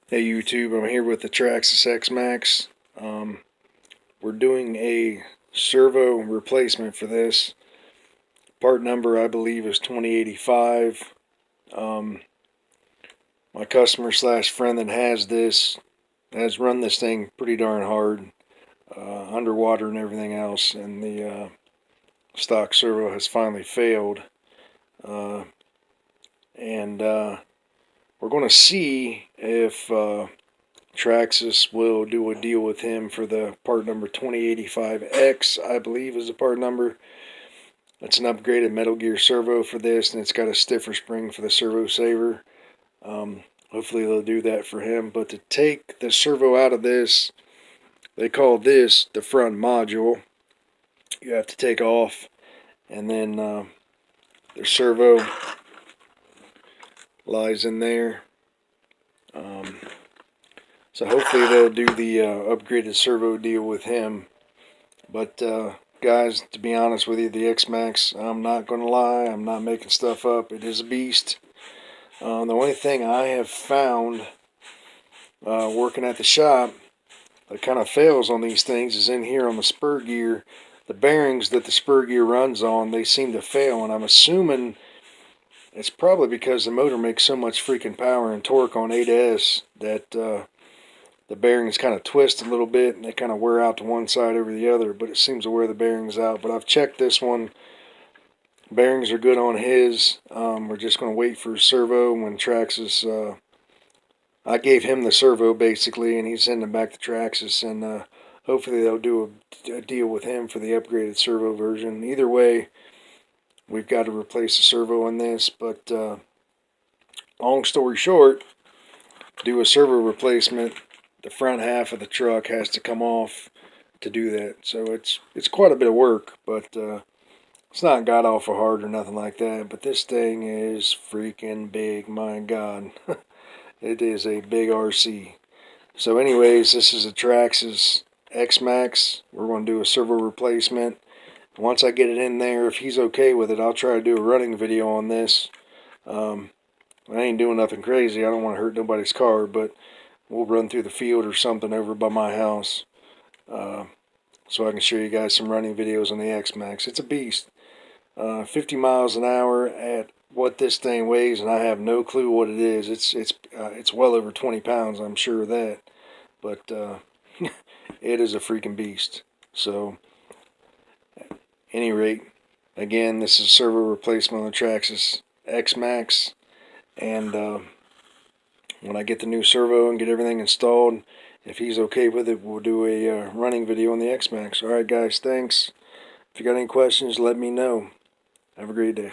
Hey YouTube, I'm here with the Traxxas XMAXX. We're doing a servo replacement for this. Part number I believe is 2085. My customer slash friend that has this has run this thing pretty darn hard, underwater and everything else, and the stock servo has finally failed. And we're going to see if Traxxas will do a deal with him for the part number 2085X, I believe is the part number. It's an upgraded Metal Gear servo for this, and it's got a stiffer spring for the servo saver. Hopefully they'll do that for him. But to take the servo out of this, they call this the front module. You have to take off, and then the servo lies in there. So hopefully they'll do the upgraded servo deal with him. But guys, to be honest with you, the XMAXX, I'm not going to lie, I'm not making stuff up. It is a beast. The only thing I have found working at the shop that kind of fails on these things is in here on the spur gear. The bearings that the spur gear runs on, they seem to fail, and I'm assuming it's probably because the motor makes so much freaking power and torque on 8S that the bearings kind of twist a little bit and they kind of wear out to one side over the other, but it seems to wear the bearings out. But I've checked this one. Bearings are good on his. We're just going to wait for servo when Traxxas. I gave him the servo basically, and he's sending back to Traxxas, and hopefully they'll do a deal with him for the upgraded servo version. Either way, we've got to replace the servo in this. But long story short, do a servo replacement. The front half of the truck has to come off to do that. So it's quite a bit of work, but it's not god awful hard or nothing like that. But this thing is freaking big, my God. It is a big RC. So anyways, this is a Traxxas XMAXX. We're going to do a servo replacement. Once I get it in there, if he's okay with it, I'll try to do a running video on this. I ain't doing nothing crazy. I don't want to hurt nobody's car, but we'll run through the field or something over by my house so I can show you guys some running videos on the XMAXX. It's a beast. 50 miles an hour at what this thing weighs, and I have no clue what it is. It's well over 20 pounds, I'm sure of that. But it is a freaking beast. So, at any rate, again, this is a servo replacement on the Traxxas XMAXX, and when I get the new servo and get everything installed, if he's okay with it, we'll do a running video on the XMAXX. Alright guys, thanks. If you got any questions, let me know. Have a great day.